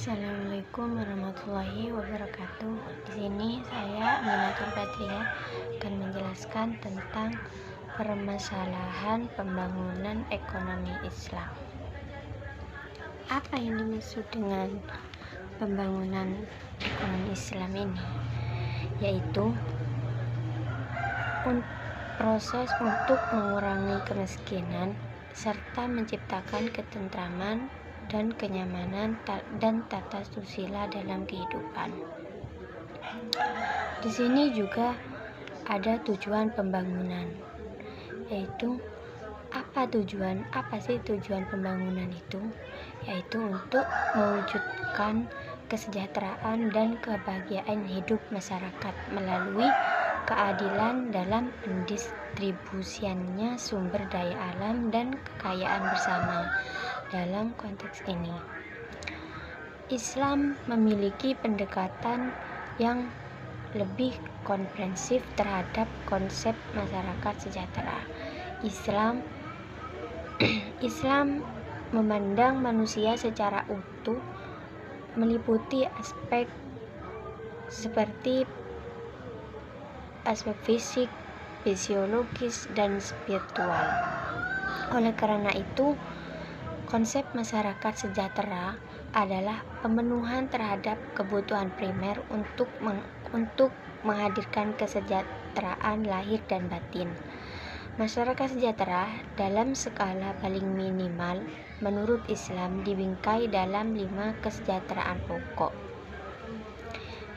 Assalamualaikum warahmatullahi wabarakatuh. Di sini saya Aminatul Badriah akan menjelaskan tentang permasalahan pembangunan ekonomi Islam. Apa yang dimaksud dengan pembangunan ekonomi Islam ini? Yaitu proses untuk mengurangi kemiskinan serta menciptakan ketentraman dan kenyamanan dan tata susila dalam kehidupan. Di sini juga ada tujuan pembangunan, yaitu apa sih tujuan pembangunan itu? Yaitu untuk mewujudkan kesejahteraan dan kebahagiaan hidup masyarakat melalui keadilan dalam pendistribusiannya sumber daya alam dan kekayaan bersama. Dalam konteks ini, Islam memiliki pendekatan yang lebih komprehensif terhadap konsep masyarakat sejahtera. Islam memandang manusia secara utuh, meliputi aspek seperti aspek fisik, fisiologis, dan spiritual. Oleh karena itu, konsep masyarakat sejahtera adalah pemenuhan terhadap kebutuhan primer untuk menghadirkan kesejahteraan lahir dan batin. Masyarakat sejahtera dalam skala paling minimal menurut Islam dibingkai dalam 5 kesejahteraan pokok,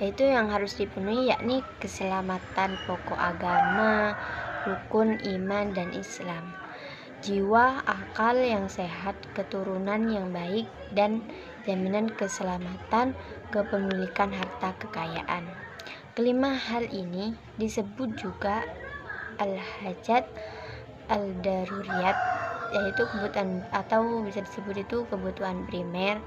yaitu yang harus dipenuhi, yakni keselamatan pokok agama, rukun iman dan Islam, jiwa, akal yang sehat, keturunan yang baik, dan jaminan keselamatan kepemilikan harta kekayaan. Kelima hal ini disebut juga al-hajat al-daruriyat, yaitu kebutuhan atau bisa disebut itu kebutuhan primer.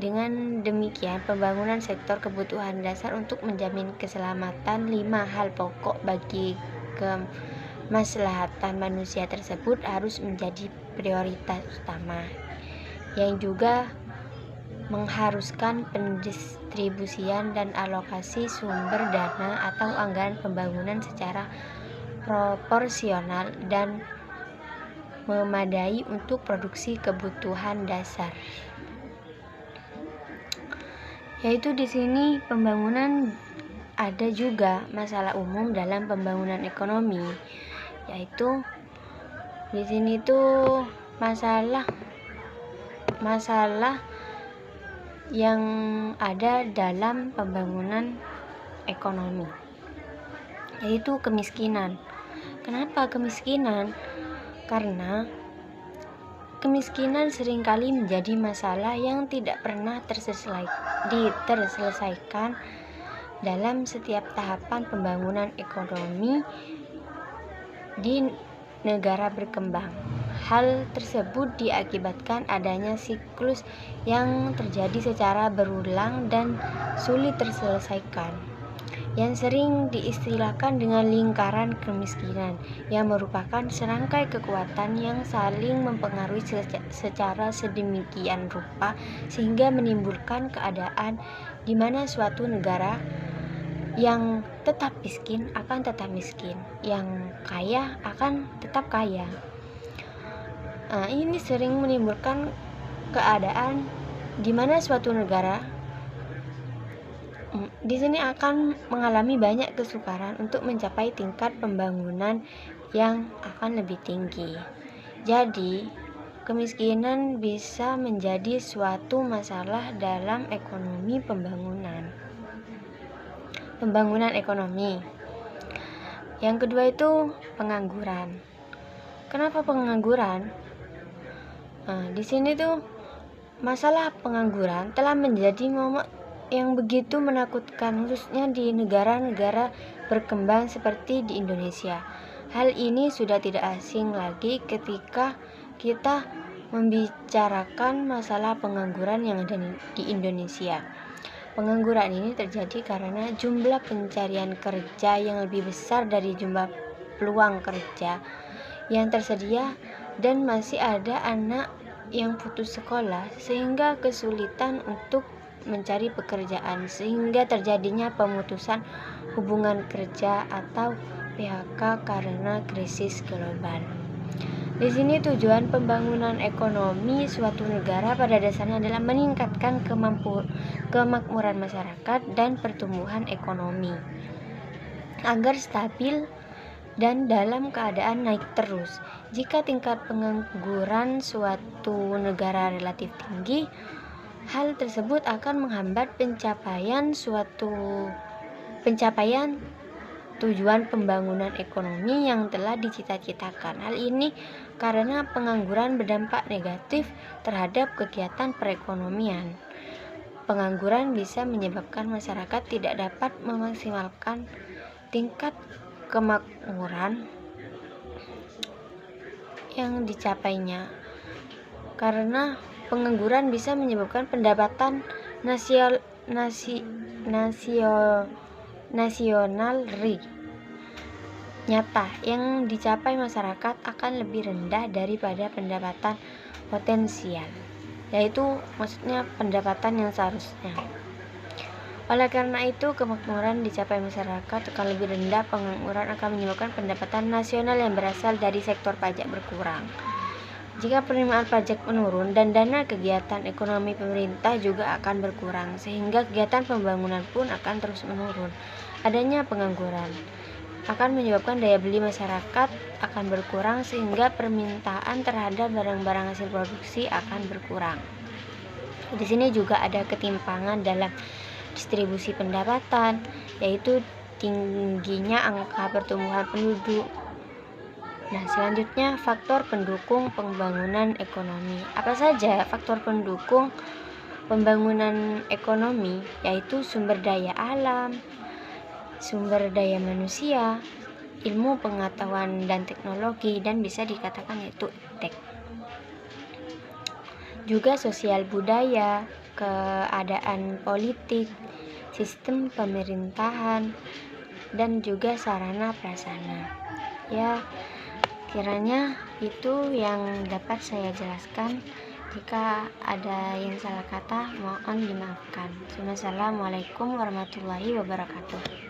Dengan demikian, pembangunan sektor kebutuhan dasar untuk menjamin keselamatan 5 hal pokok bagi kemaslahatan manusia tersebut harus menjadi prioritas utama, yang juga mengharuskan pendistribusian dan alokasi sumber dana atau anggaran pembangunan secara proporsional dan memadai untuk produksi kebutuhan dasar. Yaitu di sini pembangunan ada juga masalah umum dalam pembangunan ekonomi, yaitu di sini tuh masalah yang ada dalam pembangunan ekonomi, yaitu kemiskinan. Kenapa kemiskinan? Karena kemiskinan seringkali menjadi masalah yang tidak pernah terselesaikan dalam setiap tahapan pembangunan ekonomi di negara berkembang. Hal tersebut diakibatkan adanya siklus yang terjadi secara berulang dan sulit terselesaikan, yang sering diistilahkan dengan lingkaran kemiskinan, yang merupakan serangkai kekuatan yang saling mempengaruhi secara sedemikian rupa sehingga menimbulkan keadaan di mana suatu negara yang tetap miskin akan tetap miskin, yang kaya akan tetap kaya. Ini sering menimbulkan keadaan di mana suatu negara di sini akan mengalami banyak kesukaran untuk mencapai tingkat pembangunan yang akan lebih tinggi. Jadi, kemiskinan bisa menjadi suatu masalah dalam ekonomi pembangunan ekonomi. Yang kedua itu pengangguran. Kenapa pengangguran? Di sini tuh masalah pengangguran telah menjadi momok yang begitu menakutkan, khususnya di negara-negara berkembang seperti di Indonesia. Hal ini sudah tidak asing lagi ketika kita membicarakan masalah pengangguran yang ada di Indonesia. Pengangguran ini terjadi karena jumlah pencarian kerja yang lebih besar dari jumlah peluang kerja yang tersedia, dan masih ada anak yang putus sekolah sehingga kesulitan untuk mencari pekerjaan, sehingga terjadinya pemutusan hubungan kerja atau PHK karena krisis global. Di sini tujuan pembangunan ekonomi suatu negara pada dasarnya adalah meningkatkan kemakmuran masyarakat dan pertumbuhan ekonomi agar stabil dan dalam keadaan naik terus. Jika tingkat pengangguran suatu negara relatif tinggi, hal tersebut akan menghambat pencapaian tujuan pembangunan ekonomi yang telah dicita-citakan. Hal ini karena pengangguran berdampak negatif terhadap kegiatan perekonomian. Pengangguran bisa menyebabkan masyarakat tidak dapat memaksimalkan tingkat kemakmuran yang dicapainya. Karena pengangguran bisa menyebabkan pendapatan nasional nyata yang dicapai masyarakat akan lebih rendah daripada pendapatan potensial, yaitu maksudnya pendapatan yang seharusnya. Oleh karena itu, kemakmuran dicapai masyarakat akan lebih rendah. Pengangguran akan menyebabkan pendapatan nasional yang berasal dari sektor pajak berkurang. Jika penerimaan pajak menurun dan dana kegiatan ekonomi pemerintah juga akan berkurang, sehingga kegiatan pembangunan pun akan terus menurun. Adanya pengangguran akan menyebabkan daya beli masyarakat akan berkurang, sehingga permintaan terhadap barang-barang hasil produksi akan berkurang. Di sini juga ada ketimpangan dalam distribusi pendapatan, yaitu tingginya angka pertumbuhan penduduk. Nah, selanjutnya faktor pendukung pembangunan ekonomi. Apa saja faktor pendukung pembangunan ekonomi? Yaitu sumber daya alam, sumber daya manusia, ilmu pengetahuan dan teknologi, dan bisa dikatakan yaitu iptek. Juga sosial budaya, keadaan politik, sistem pemerintahan, dan juga sarana prasarana. Ya, kiranya itu yang dapat saya jelaskan. Jika ada yang salah kata, mohon dimaafkan. Wassalamualaikum warahmatullahi wabarakatuh.